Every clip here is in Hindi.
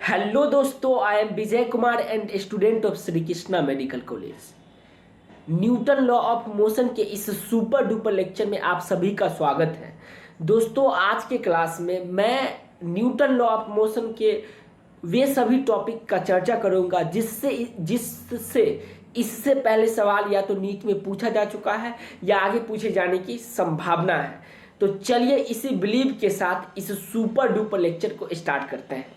हेलो दोस्तों, I am Vijay Kumar and student of Shri Krishna medical college. Newton law of motion के इस सुपर डुपर लेक्चर में आप सभी का स्वागत है। दोस्तों, आज के क्लास में मैं न्यूटन लॉ ऑफ मोशन के वे सभी टॉपिक का चर्चा करूंगा जिससे जिससे इससे पहले सवाल या तो नीट में पूछा जा चुका है या आगे पूछे जाने की संभावना है। तो चलिए इसी बिलीव के साथ इस सुपर डुपर लेक्चर को स्टार्ट करते हैं।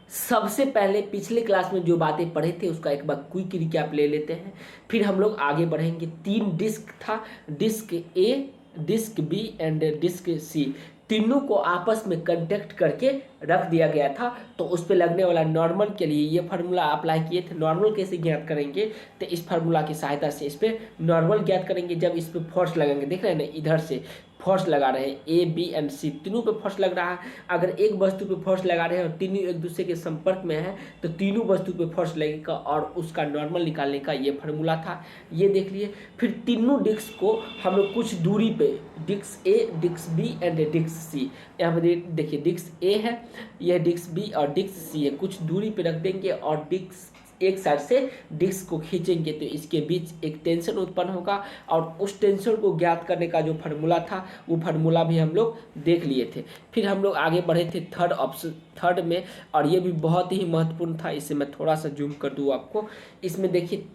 सबसे पहले पिछले क्लास में जो बातें पढ़े थे उसका एक बार क्विक रिकैप ले लेते हैं, फिर हम लोग आगे बढ़ेंगे। 3 डिस्क था, disc A, disc B and disc C. तीनों को आपस में कांटेक्ट करके रख दिया गया था। तो उस पर लगने वाला नॉर्मल के लिए ये फार्मूला अप्लाई किए थे। नॉर्मल कैसे ज्ञात करेंगे, तो इस फार्मूला की सहायता से इस पर नॉर्मल ज्ञात करेंगे। जब इस पर फोर्स लगेंगे, देख रहे हैं ना, इधर से फोर्स लगा रहे हैं, ए बी एंड सी तीनों पे फोर्स लग रहा है। अगर एक वस्तु पे फोर्स लगा रहे हैं और तीनों एक दूसरे के संपर्क में है तो तीनों वस्तु पे फोर्स लगेगा और उसका नॉर्मल निकालने का ये फार्मूला था, ये देख लिए। फिर तीनों डिस्क को हम लोग कुछ दूरी पे, disc A, disc B and disc C, यहाँ पे देखिए डिस्क ए है, यह डिस्क बी और डिस्क सी है, कुछ दूरी पे रख देंगे और डिस्क एक साइड से डिस्क को खींचेंगे तो इसके बीच एक टेंशन उत्पन्न होगा और उस टेंशन को ज्ञात करने का जो फार्मूला था वो फार्मूला भी हम लोग देख लिए थे। फिर हम लोग आगे बढ़े थे थर्ड में, और ये भी बहुत ही महत्वपूर्ण था। इसे मैं थोड़ा सा जूम कर दूँ आपको। इसमें देखिए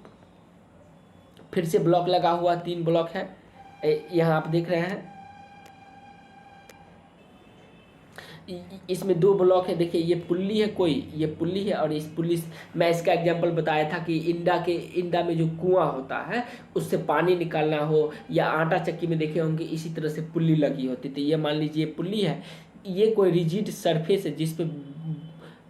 फिर से ब्लॉक लगा हुआ, 3 ब्लॉक है, यहाँ आप देख रहे हैं। इसमें 2 ब्लॉक है, देखिए ये पुल्ली है, कोई ये पुल्ली है और इस पुल्ली मैं इसका एग्जांपल बताया था कि इंडा में जो कुआं होता है उससे पानी निकालना हो या आटा चक्की में देखे होंगे इसी तरह से पुल्ली लगी होती थी। ये मान लीजिए पुल्ली है, ये कोई रिजिड सरफेस है जिसपे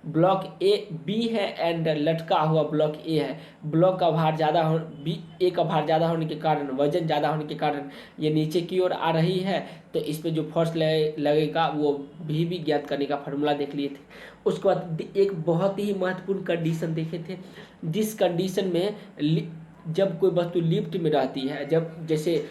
ब्लॉक ए बी है एंड लटका हुआ ब्लॉक ए है। ब्लॉक का भार ज़्यादा हो, बी ए का भार ज़्यादा होने के कारण, वजन ज़्यादा होने के कारण ये नीचे की ओर आ रही है। तो इस पे जो फोर्स लगेगा वो भी ज्ञात करने का फार्मूला देख लिए थे। उसके बाद एक बहुत ही महत्वपूर्ण कंडीशन देखे थे, जिस कंडीशन में जब कोई वस्तु लिफ्ट में रहती है, जब जैसे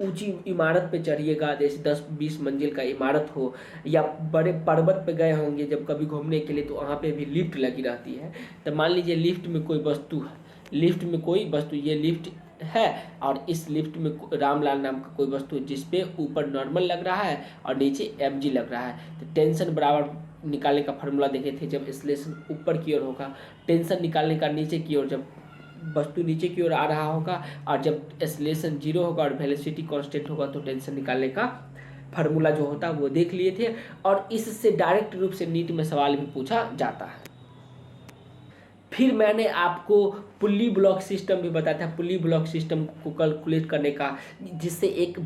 ऊंची इमारत पे चढ़िएगा, जैसे 10-20 मंजिल का इमारत हो या बड़े पर्वत पे गए होंगे जब कभी घूमने के लिए, तो वहाँ पे भी लिफ्ट लगी रहती है। तो मान लीजिए लिफ्ट में कोई वस्तु है, लिफ्ट में कोई वस्तु, ये लिफ्ट है और इस लिफ्ट में रामलाल नाम का कोई वस्तु है जिसपे ऊपर नॉर्मल लग रहा है और नीचे mg लग रहा है। तो टेंशन बराबर निकालने का फार्मूला देखे थे। जब एक्सेलरेशन ऊपर की ओर होगा, टेंशन निकालने का नीचे की ओर, जब वस्तु नीचे की ओर आ रहा होगा, और जब एक्सेलरेशन 0 होगा और वेलोसिटी कांस्टेंट होगा तो टेंशन निकालने का फार्मूला जो होता है वो देख लिए थे। और इससे डायरेक्ट रूप से नीट में सवाल भी पूछा जाता है। फिर मैंने आपको पुल्ली ब्लॉक सिस्टम भी बताया था, पुल्ली ब्लॉक सिस्टम को कैलकुलेट करने का, जिससे एक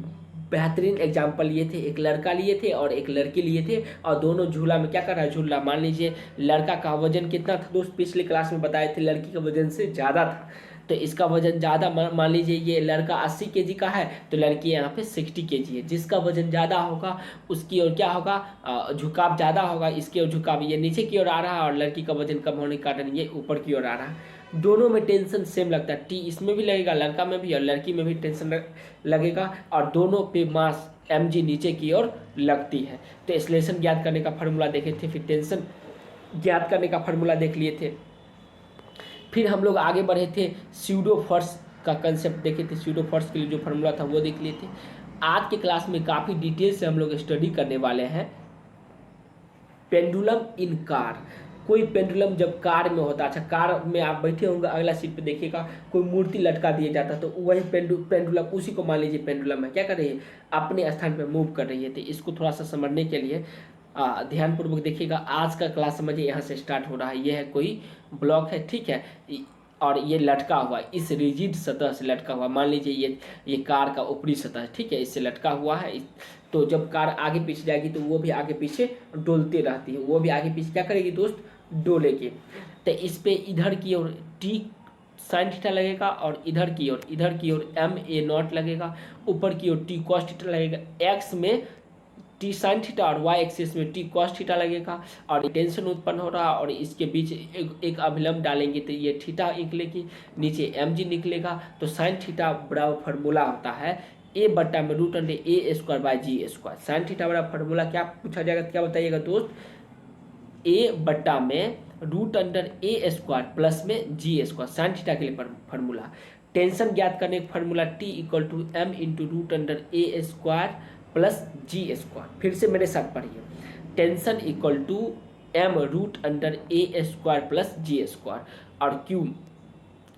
बेहतरीन एग्जाम्पल लिए थे। एक लड़का लिए थे और एक लड़की लिए थे और दोनों झूला में क्या कर रहा है, झूला। मान लीजिए लड़का का वजन कितना था दोस्त, पिछले क्लास में बताए थे, लड़की का वजन से ज़्यादा था। तो इसका वजन ज़्यादा, मान लीजिए ये लड़का 80 kg का है तो लड़की यहाँ पे 60 kg है। जिसका वजन ज़्यादा होगा उसकी ओर क्या होगा, झुकाव ज़्यादा होगा, इसकी ओर झुकाव, ये नीचे की ओर आ रहा है और लड़की का वजन कम होने के कारण ये ऊपर की ओर आ रहा है। दोनों में टेंशन सेम लगता है, टी इसमें भी लगेगा, लड़का में भी और लड़की में भी टेंशन लगेगा, और दोनों पे मास mg नीचे की ओर लगती है। तो एक्सेलरेशन ज्ञात करने का फार्मूला देखे थे, फिर टेंशन ज्ञात करने का फार्मूला देख लिए थे। फिर हम लोग आगे बढ़े थे, स्यूडो फोर्स का कंसेप्ट देखे थे, स्यूडो फोर्स के लिए जो फार्मूला था वो देख लिए थे। आज के क्लास में काफ़ी डिटेल से हम लोग स्टडी करने वाले हैं पेंडुलम इन कार। कोई पेंडुलम जब कार में होता, अच्छा कार में आप बैठे होंगे, अगला सीट पे देखिएगा कोई मूर्ति लटका दिया जाता, तो वही पेंडुलम, उसी को मान लीजिए पेंडुलम है, क्या कर रही है, अपने स्थान पे मूव कर रही है। तो इसको थोड़ा सा समझने के लिए ध्यानपूर्वक देखिएगा। आज का क्लास समझिए यहाँ से स्टार्ट हो रहा है। यह है कोई ब्लॉक है, ठीक है, और ये लटका हुआ, इस रिजिड सतह से लटका हुआ। मान लीजिए ये कार का ऊपरी सतह है, ठीक है, इससे लटका हुआ है। तो जब कार आगे पीछे जाएगी तो वो भी आगे पीछे डोलती रहती है, वो भी आगे पीछे क्या करेगी दोस्त, डोलेगी। तो इस पे इधर की ओर टी साइन थीटा लगेगा और इधर की ओर ma0 लगेगा, ऊपर की ओर टी कॉस थीटा लगेगा। एक्स में टी साइन थीटा और वाई एक्सिस में टी कॉस थीटा लगेगा और टेंशन उत्पन्न हो रहा है, और इसके बीच एक अभिलंब डालेंगे तो ये थीटा निकलेगी, नीचे mg निकलेगा। तो साइन थीटा बराबर फार्मूला होता है ए बट्टा में root under a square by g square. Sine theta वाला फार्मूला क्या पूछा जाएगा, क्या बताइएगा दोस्त, ए बट्टा में root under a square plus में जी स्क्वायर, साइन थीटा के लिए फार्मूला। टेंशन ज्ञात करने का formula T equal to m into root under a square plus g square. फिर से मेरे साथ पढ़िए, tension equal to m root under a square plus g square और क्यू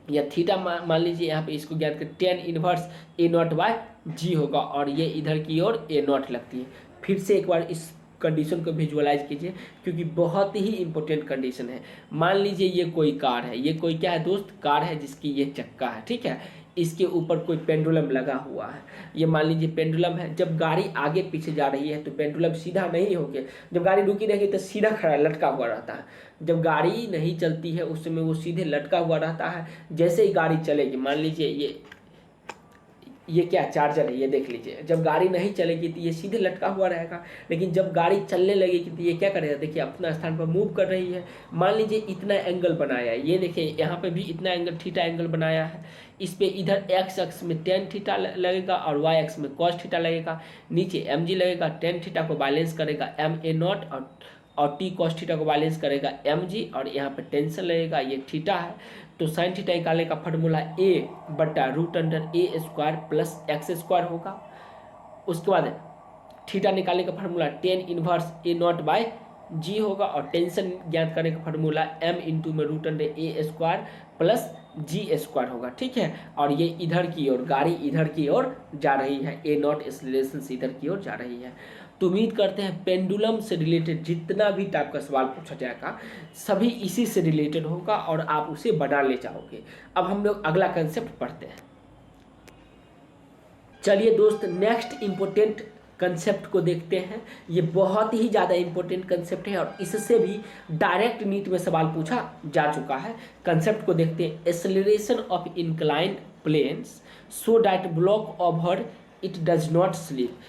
या थीटा मान लीजिए यहाँ पे इसको ज्ञात कर tan inverse a not by g होगा और ये इधर की ओर ए नॉट लगती है। फिर से एक बार इस कंडीशन को विजुअलाइज कीजिए क्योंकि बहुत ही इंपॉर्टेंट कंडीशन है। मान लीजिए ये कोई कार है, ये कोई क्या है दोस्त, कार है जिसकी ये चक्का है, ठीक है, इसके ऊपर कोई पेंडुलम लगा हुआ है। ये मान लीजिए पेंडुलम है, जब गाड़ी आगे पीछे जा रही है तो पेंडुलम सीधा नहीं होके, जब गाड़ी रुकी रहेगी तो सीधा खड़ा लटका हुआ रहता है। जब गाड़ी नहीं चलती है उस समय वो सीधे लटका हुआ रहता है। जैसे ही गाड़ी चलेगी, मान लीजिए ये क्या चार्जर है, ये देख लीजिए, जब गाड़ी नहीं चलेगी तो ये सीधे लटका हुआ रहेगा, लेकिन जब गाड़ी चलने लगेगी तो ये क्या करेगा, देखिए अपना स्थान पर मूव कर रही है। मान लीजिए इतना एंगल बनाया है, ये देखिए यहाँ पे भी इतना एंगल थीटा एंगल बनाया है। इस पे इधर एक्स अक्ष में टेन थीटा लगेगा और वाई अक्ष में कॉस थीटा लगेगा, नीचे एम जी लगेगा, टेन थीटा को बैलेंस करेगा एम ए नॉट और टी कॉस थीटा को बैलेंस करेगा एम जी और यहाँ पे टेंशन लगेगा, ये थीटा है। तो साइन थीटा निकालने का फार्मूला ए बट्टा root under a square plus x square होगा। उसके बाद थीटा निकालने का formula tan inverse a not by g होगा और टेंशन ज्ञात करने का फार्मूला एम इंटू में root under a square plus g square होगा, ठीक है। और ये इधर की ओर, गाड़ी इधर की ओर जा रही है, ए नॉट एक्सीलरेशन से इधर की ओर जा रही है। तो उम्मीद करते हैं पेंडुलम से रिलेटेड जितना भी टाइप का सवाल पूछा जाएगा सभी इसी से रिलेटेड होगा और आप उसे बना ले जाओगे। अब हम लोग अगला कंसेप्ट पढ़ते हैं। चलिए दोस्त, नेक्स्ट इंपॉर्टेंट कंसेप्ट को देखते हैं। ये बहुत ही ज़्यादा इंपॉर्टेंट कंसेप्ट है और इससे भी डायरेक्ट नीट में सवाल पूछा जा चुका है। कंसेप्ट को देखते हैं। Acceleration of inclined planes so that block over it does not slip.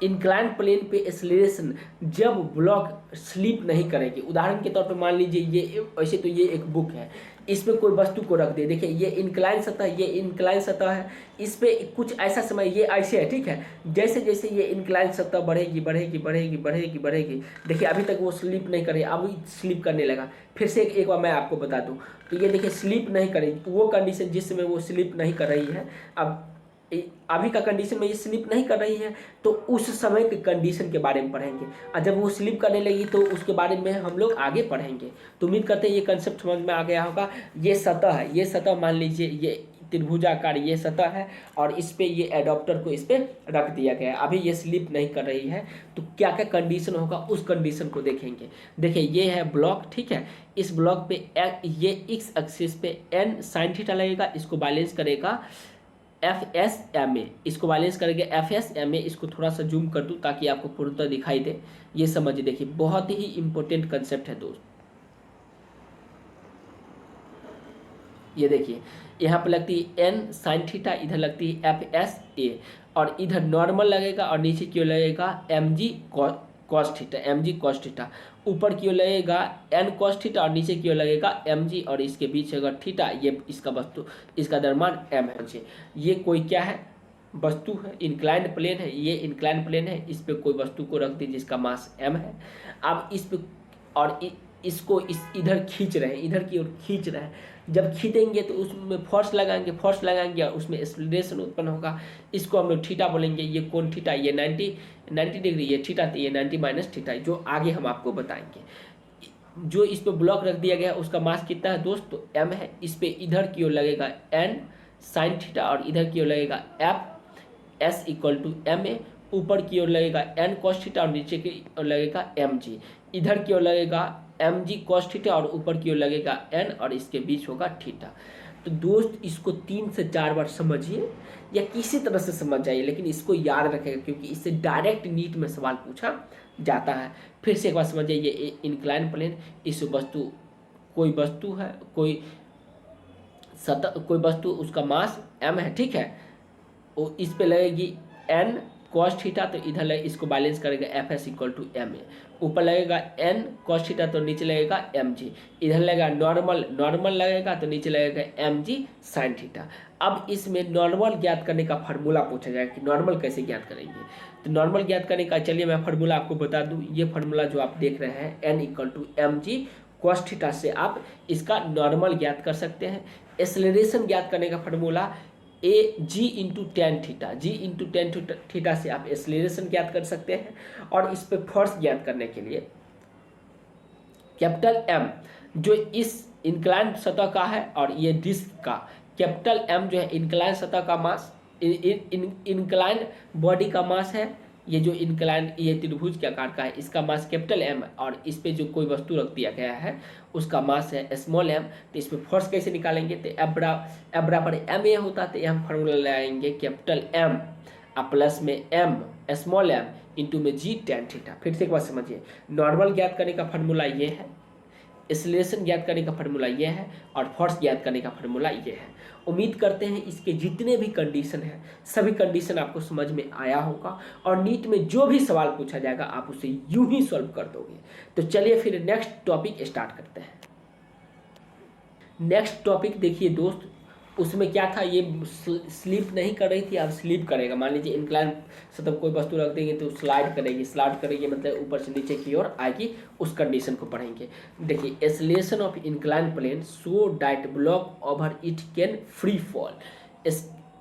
Incline plane पे एक्सेलरेशन जब ब्लॉक स्लिप नहीं करेगी। उदाहरण के तौर पे मान लीजिए ये वैसे तो ये एक बुक है, इसमें कोई वस्तु को रख दे, देखिए ये इंक्लाइन सतह, ये इंक्लाइन सतह है, इस पे कुछ ऐसा समय ये ऐसे है, ठीक है। जैसे जैसे ये इंक्लाइन सतह बढ़ेगी बढ़ेगी बढ़ेगी बढ़ेगी बढ़ेगी, देखिए अभी तक वो स्लिप नहीं करे, अभी स्लिप करने लगा। फिर से एक बार मैं आपको बता दूँ तो ये देखिए स्लिप नहीं करेगी, वो कंडीशन जिस समय वो स्लिप नहीं कर रही है, अब अभी का कंडीशन में ये स्लिप नहीं कर रही है तो उस समय के कंडीशन के बारे में पढ़ेंगे और जब वो स्लिप करने लगी तो उसके बारे में हम लोग आगे पढ़ेंगे। तो उम्मीद करते हैं ये कंसेप्ट समझ में आ गया होगा। ये सतह है, ये सतह मान लीजिए ये त्रिभुजाकार ये सतह है और इस पे ये एडॉप्टर को इस पे रख दिया गया है। अभी ये स्लिप नहीं कर रही है तो क्या क्या कंडीशन होगा उस कंडीशन को देखेंगे। देखिए ये है ब्लॉक, ठीक है। इस ब्लॉक पे ये एक्स एक्सिस पे एन साइन थीटा लगेगा, इसको बैलेंस करेगा एफ एस एम ए, इसको बैलेंस करेंगे एफ एस एम ए। इसको थोड़ा सा जूम कर दूं ताकि आपको पूर्णतः दिखाई दे, ये समझिए। देखिए बहुत ही इंपॉर्टेंट कंसेप्ट है दोस्त। ये देखिए यहाँ पे लगती है एन साइन थीटा, इधर लगती है एफ एस ए और इधर नॉर्मल लगेगा और नीचे क्यों लगेगा एम जी कॉस थीटा, एम जी कॉस थीटा। ऊपर क्यों लगेगा एन कॉस थीटा और नीचे क्यों लगेगा एम जी और इसके बीच अगर थीटा, ये इसका वस्तु, इसका द्रव्यमान एम है। ये कोई क्या है, वस्तु है, इंक्लाइंड प्लेन है, ये इंक्लाइंड प्लेन है, इस पे कोई वस्तु को रख दी जिसका मास एम है। अब इस पे और इसको इधर खींच रहे हैं, इधर की ओर खींच रहे हैं। जब खींचेंगे तो उसमें फोर्स लगाएंगे और उसमें एक्सेलरेशन उत्पन्न होगा। इसको हम लोग थीटा बोलेंगे। ये कोण थीटा, ये 90 डिग्री, ये थीटा, तो ये 90 माइनस थीटा, जो आगे हम आपको बताएंगे। जो इस पे ब्लॉक रख दिया गया उसका मास कितना है दोस्त, तो एम है। इस पे इधर की ओर लगेगा एन साइन थीटा और इधर की ओर लगेगा F S equal to M A. ऊपर की ओर लगेगा एन कॉस थीटा और नीचे की ओर लगेगा एम जी। इधर की ओर लगेगा एम जी कॉस थीटा और ऊपर की ओर लगेगा एन और इसके बीच होगा थीटा। तो दोस्त इसको 3 से 4 बार समझिए या किसी तरह से समझ जाइए, लेकिन इसको याद रखेगा क्योंकि इससे डायरेक्ट नीट में सवाल पूछा जाता है। फिर से एक बार समझिए, ये इंक्लाइन प्लेन, इस वस्तु, कोई वस्तु है, कोई वस्तु, उसका मास m है, ठीक है। और इस पे लगेगी n कॉस थीटा, तो इधर लगे इसको बैलेंस करेगा F S equal to M A, ऊपर लगेगा एन कॉस थीटा तो नीचे लगेगा एम जी, इधर लगेगा नॉर्मल लगेगा तो नीचे लगेगा एम जी साइन थीटा। अब इसमें नॉर्मल ज्ञात करने का फार्मूला पूछा जाएगा कि नॉर्मल कैसे ज्ञात करेंगे। तो नॉर्मल ज्ञात करने का, चलिए मैं फार्मूला आपको बता दूं। ये फार्मूला जो आप देख रहे हैं N equal to M G cos theta से आप इसका नॉर्मल ज्ञात कर सकते हैं। एक्सेलरेशन ज्ञात करने का फार्मूला ए जी इंटू टेन थीटा, जी इंटू टेन थीटा से आप एक्सेलरेशन ज्ञात कर सकते हैं। और इस पे फोर्स ज्ञात करने के लिए कैपिटल एम जो इस इंक्लाइन सतह का है और ये डिस्क का, कैपिटल एम जो है इंक्लाइन सतह का मास, इंक्लाइन बॉडी का मास है। ये जो इंक्लाइन, ये त्रिभुज के आकार का है, इसका मास कैपिटल एम है और इस पे जो कोई वस्तु रख दिया गया है उसका मास है स्मॉल एम। तो इस पे फोर्स कैसे निकालेंगे, तो एफ बराबर एम ए होता है, तो हम फार्मूला लगाएंगे कैपिटल एम प्लस में एम स्मॉल एम इंटू में जी टेन थीटा। फिर से एक बात समझिए, नॉर्मल ज्ञात करने का फार्मूला ये है, एक्सेलरेशन ज्ञात करने का फार्मूला ये है और फोर्स ज्ञात करने का फार्मूला ये है। उम्मीद करते हैं इसके जितने भी कंडीशन हैं सभी कंडीशन आपको समझ में आया होगा और नीट में जो भी सवाल पूछा जाएगा आप उसे यूं ही सॉल्व कर दोगे। तो चलिए फिर नेक्स्ट टॉपिक स्टार्ट करते हैं। नेक्स्ट टॉपिक देखिए दोस्त, उसमें क्या था, ये स्लिप नहीं कर रही थी, अब स्लिप करेगा। मान लीजिए इंक्लाइन सतह कोई वस्तु रख देंगे तो स्लाइड करेगी मतलब ऊपर से नीचे की ओर आएगी, उस कंडीशन को पढ़ेंगे। देखिए acceleration of incline plane so that block over it can free fall,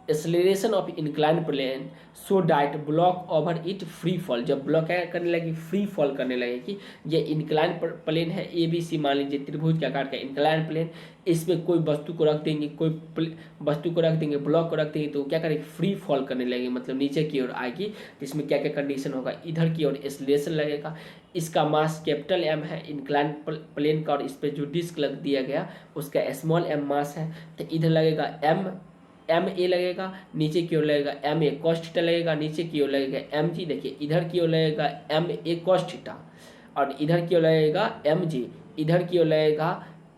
acceleration of incline plane so that block over it free fall, जब ब्लॉक क्या करने लगी, फ्री फॉल करने लगेगी। ये इंक्लाइन प्लेन है ए बी सी, मान लीजिए त्रिभुज के आकार का इंक्लाइन प्लेन, इसमें कोई वस्तु को रख देंगे, ब्लॉक को रख देंगे तो क्या करेगी, फ्री फॉल करने लगेगी मतलब नीचे की ओर आएगी। इसमें क्या क्या कंडीशन होगा, इधर की ओर एक्सेलरेशन लगेगा, इसका मास कैपिटल एम है इंक्लाइन प्लेन का और इस पर जो डिस्क लग दिया गया उसका स्मॉल एम मास है, तो इधर लगेगा एम ए लगेगा, नीचे की ओर लगेगा एम ए कॉस थीटा लगेगा, नीचे की ओर लगेगा एम जी। देखिए इधर की ओर लगेगा एम ए कॉस थीटा और इधर की ओर लगेगा एम जी, इधर की ओर लगेगा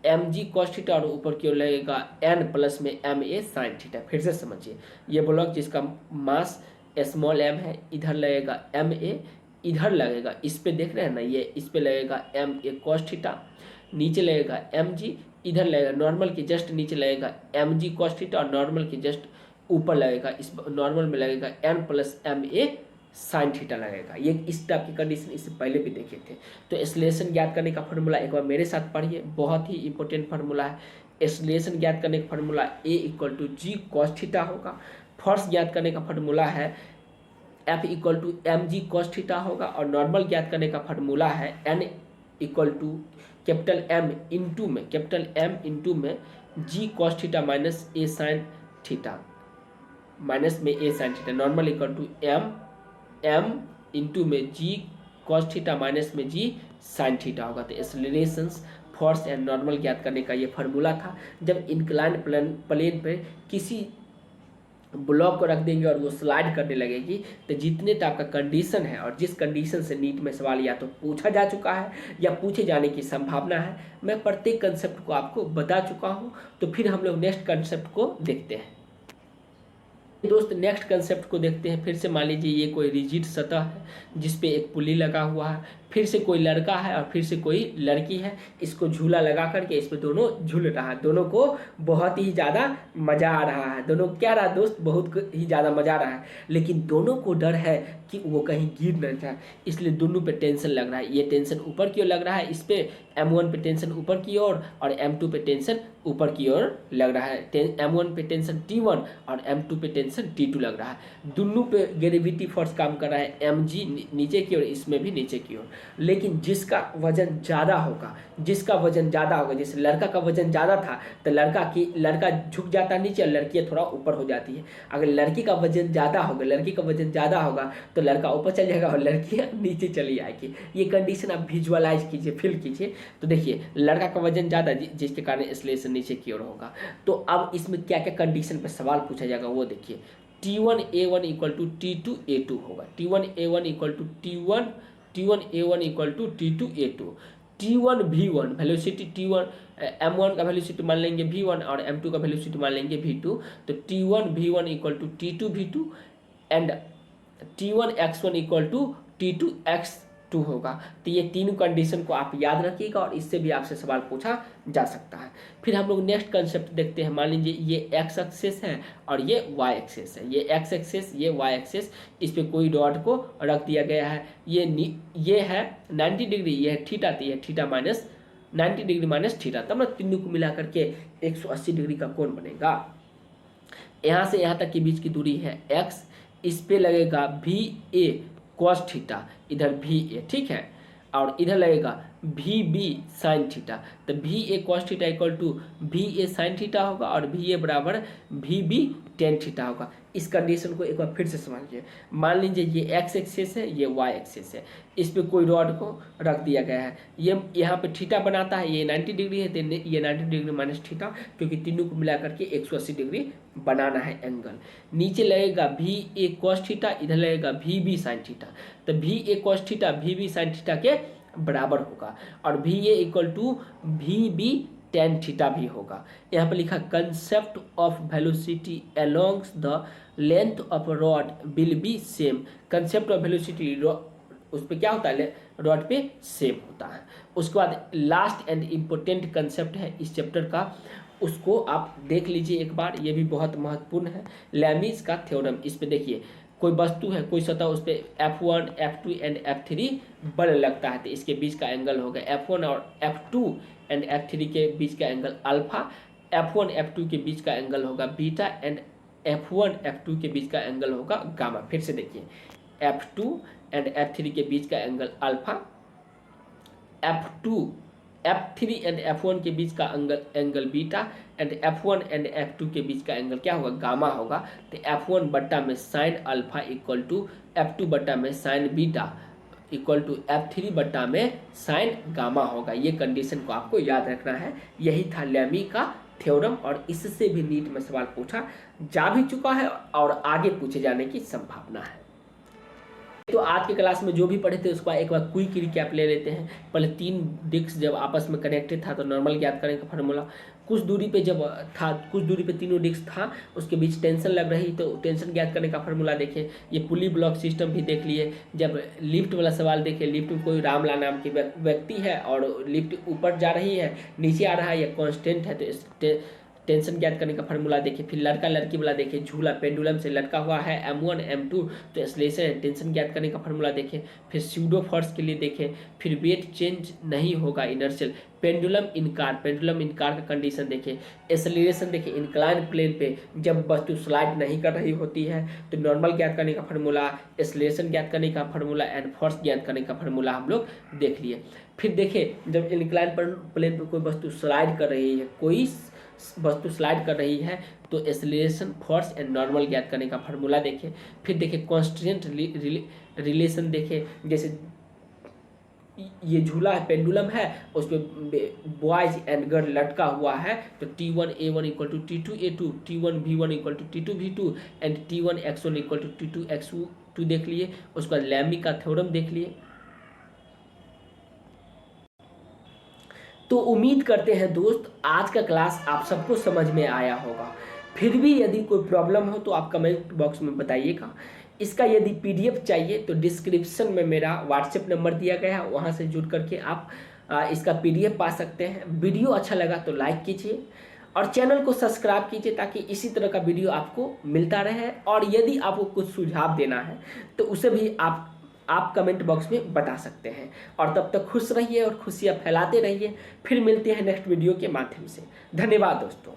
एम जी कॉस थीटा और ऊपर की ओर लगेगा एन प्लस में एम ए साइन थीटा। फिर से समझिए, ये ब्लॉक जिसका मास स्मॉल एम है, इधर लगेगा एम ए, इधर लगेगा, इस पे देख रहे हैं ना, ये इस पे लगेगा एम ए कॉस थीटा, नीचे लगेगा एम जी, इधर लगेगा नॉर्मल के जस्ट नीचे लगेगा एम जी कॉस थीटा और नॉर्मल के जस्ट ऊपर लगेगा, इस नॉर्मल में लगेगा N plus M A sine theta लगेगा। ये इस टाइप की कंडीशन इससे पहले भी देखे थे। तो एक्सेलरेशन ज्ञात करने का फार्मूला एक बार मेरे साथ पढ़िए, बहुत ही इंपॉर्टेंट फार्मूला है। एक्सेलरेशन ज्ञात करने का formula a equal to g cos theta होगा। फोर्स ज्ञात करने का फार्मूला है f equal to M G cos theta होगा और नॉर्मल ज्ञात करने का फार्मूला है n equal to capital M into में g cos theta minus a sine theta, minus में a sine theta, normal equal to m into में जी कॉस थीटा माइनस में जी साइन थीटा होगा। तो एक्सेलरेशंस, फोर्स एंड नॉर्मल ज्ञात करने का ये फार्मूला था। जब इंक्लाइन प्लेन पे किसी ब्लॉक को रख देंगे और वो स्लाइड करने लगेगी, तो जितने टाइप का कंडीशन है और जिस कंडीशन से नीट में सवाल या तो पूछा जा चुका है या पूछे जाने की संभावना है, मैं प्रत्येक कंसेप्ट को आपको बता चुका हूँ। तो फिर हम लोग नेक्स्ट कंसेप्ट को देखते हैं। दोस्त नेक्स्ट कंसेप्ट को देखते हैं। फिर से मान लीजिए ये कोई रिजिड सतह है जिस पे एक पुली लगा हुआ है, फिर से कोई लड़का है और फिर से कोई लड़की है, इसको झूला लगा करके इस पे दोनों झूल रहा है, दोनों को बहुत ही ज़्यादा मज़ा आ रहा है। दोनों क्या रहा दोस्त, बहुत ही ज़्यादा मज़ा आ रहा है, लेकिन दोनों को डर है कि वो कहीं गिर न जाए, इसलिए दोनों पे टेंशन लग रहा है। ये टेंशन ऊपर की ओर लग रहा है, इस पे M1 पे टेंशन ऊपर की ओर और M2 पे टेंशन ऊपर की ओर लग रहा है। M1 पे टेंशन T1 और M2 पे टेंशन T2 लग रहा है। दोनों पे ग्रेविटी फोर्स काम कर रहा है, mg नीचे की ओर, इसमें भी नीचे की ओर। लेकिन जिसका वजन ज़्यादा होगा, जैसे लड़का का वजन ज़्यादा था तो लड़का झुक जाता नीचे और लड़कियाँ थोड़ा ऊपर हो जाती है। अगर लड़की का वजन ज़्यादा होगा तो लड़का ऊपर चल जाएगा और लड़कियाँ नीचे चली आएगी। ये कंडीशन आप विजुअलाइज कीजिए, फील कीजिए। तो देखिए लड़का का वजन ज़्यादा जिसके कारण एक्सेलरेशन नीचे की ओर होगा। तो अब इसमें क्या क्या कंडीशन पर सवाल पूछा जाएगा वो देखिए। T1A1 इक्वल टू T2A2 होगा, T1A1 equal to T1A1 equal to T2A2। T1V1 velocity, M1 का वेलोसिटी मान लेंगे V1 और M2 का वेलोसिटी मान लेंगे V2। तो T1V1 equal to T2V2 and T1x1 equal to T2x2 होगा। तो ये तीनों कंडीशन को आप याद रखिएगा और इससे भी आपसे सवाल पूछा जा सकता है। फिर हम लोग नेक्स्ट कंसेप्ट देखते हैं। मान लीजिए ये x एक्सेस है और ये y एक्सेस है, ये x एक्सेस ये y एक्सेस, इस पे कोई रॉड को रख दिया गया है। ये है 90 डिग्री, ये है थीटा, तो ये theta minus 90 degree minus theta, तब ना तीनों को मिला करके 180 डिग्री का कोण बनेगा। यहाँ से यहाँ तक के बीच की दूरी है x, इस पे लगेगा भी ए कॉस थीटा, इधर भी ए, ठीक है, और इधर लगेगा भी बी साइन थीटा। तो भी a cos theta equal to भी ए साइन थीटा होगा और भी ए बराबर भी बी टेन थीटा होगा। इस कंडीशन को एक बार फिर से समझिए। मान लीजिए ये x एक्सेस है, ये y एक्सेस है, इस पे कोई रॉड को रख दिया गया है, ये यहाँ पे थीटा बनाता है, ये 90 डिग्री है, तो ये 90 डिग्री माइनस थीटा, क्योंकि तीनों को मिला करके 180 डिग्री बनाना है एंगल। नीचे लगेगा भी ए कॉस थीटा, इधर लगेगा भी बी साइन थीटा, तो भी ए कॉस थीटा भी बी साइन थीटा के बराबर होगा और भी ए इक्वल टू भी बी टेन थीटा भी होगा। यहाँ पर लिखा concept of velocity alongs the length of rod will be same. Concept of velocity उस पर क्या होता है, रॉड पे सेम होता है। उसके बाद लास्ट एंड इम्पोर्टेंट कंसेप्ट है इस चैप्टर का, उसको आप देख लीजिए एक बार, ये भी बहुत महत्वपूर्ण है, लैमीज का थ्योरम। इस पे देखिए, कोई वस्तु है, कोई सतह, उस पर F1 F2 एंड F3 बल लगता है, तो इसके बीच का एंगल होगा F1 और F2 एंड F3 के बीच का एंगल अल्फा, F1 F2 के बीच का एंगल होगा बीटा एंड F1 F2 के बीच का एंगल होगा गामा। फिर से देखिए, F2 एंड F3 के बीच का angle alpha, F3 and F1 के बीच का angle beta and F1 and F2 के बीच का एंगल क्या होगा, गामा होगा। तो F1 बट्टा में sine alpha equal to F2 बट्टा में sign beta equal to F3 बट्टा में साइन गामा होगा। ये कंडीशन को आपको याद रखना है। यही था लैमी का थ्योरम और इससे भी नीट में सवाल पूछा जा भी चुका है और आगे पूछे जाने की संभावना है। तो आज के क्लास में जो भी पढ़े थे उसका एक बार क्विक रिकैप ले लेते हैं। पहले 3 डिस्क जब आपस में कनेक्टेड था तो नॉर्मल ज्ञात करने का फार्मूला, कुछ दूरी पे जब था, कुछ दूरी पे तीनों डिस्क था, उसके बीच टेंशन लग रही तो टेंशन ज्ञात करने का फार्मूला देखें। ये पुली ब्लॉक सिस्टम भी देख लिए। जब लिफ्ट वाला सवाल देखे, लिफ्ट में कोई रामला नाम के व्यक्ति है और लिफ्ट ऊपर जा रही है, नीचे आ रहा है, या कॉन्स्टेंट है, तो टेंशन ज्ञात करने का फार्मूला देखिए। फिर लड़का लड़की वाला देखिए, झूला पेंडुलम से लटका हुआ है, M1 M2 तो एक्सेलरेशन है, टेंशन ज्ञात करने का फार्मूला देखें। फिर स्यूडो फोर्स के लिए देखें। फिर वेट चेंज नहीं होगा इनर्शियल, पेंडुलम इन कार का कंडीशन देखें। एक्सेलरेशन देखिए, इंक्लाइन प्लेन पे जब वस्तु स्लाइड नहीं कर रही होती है तो नॉर्मल ज्ञात करने का फार्मूला, एक्सेलरेशन ज्ञात करने का फार्मूला एंड फोर्स ज्ञात करने का फार्मूला हम लोग देख लिए। फिर देखिए, जब इंक्लाइन प्लेन पर कोई वस्तु स्लाइड कर रही है, कोई वस्तु स्लाइड कर रही है, तो एक्सेलरेशन, फोर्स एंड नॉर्मल ज्ञात करने का फार्मूला देखें। फिर देखिए कॉन्स्टेंट रिलेशन देखें, जैसे ये झूला है, पेंडुलम है, उस पर बॉयज एंड गर्ल लटका हुआ है, तो T1A1 equal to T2A2, T1V1 equal to T2V2 and T1X1 equal to T2X2 देख लिए। उसके बाद लैमी का थ्योरम देख लिए। तो उम्मीद करते हैं दोस्त आज का क्लास आप सबको समझ में आया होगा। फिर भी यदि कोई प्रॉब्लम हो तो आप कमेंट बॉक्स में बताइएगा। इसका यदि PDF चाहिए तो डिस्क्रिप्शन में मेरा व्हाट्सएप नंबर दिया गया है, वहाँ से जुड़ करके आप इसका PDF पा सकते हैं। वीडियो अच्छा लगा तो लाइक कीजिए और चैनल को सब्सक्राइब कीजिए ताकि इसी तरह का वीडियो आपको मिलता रहे। और यदि आपको कुछ सुझाव देना है तो उसे भी आप कमेंट बॉक्स में बता सकते हैं। और तब तक खुश रहिए और खुशियाँ फैलाते रहिए। फिर मिलते हैं नेक्स्ट वीडियो के माध्यम से। धन्यवाद दोस्तों।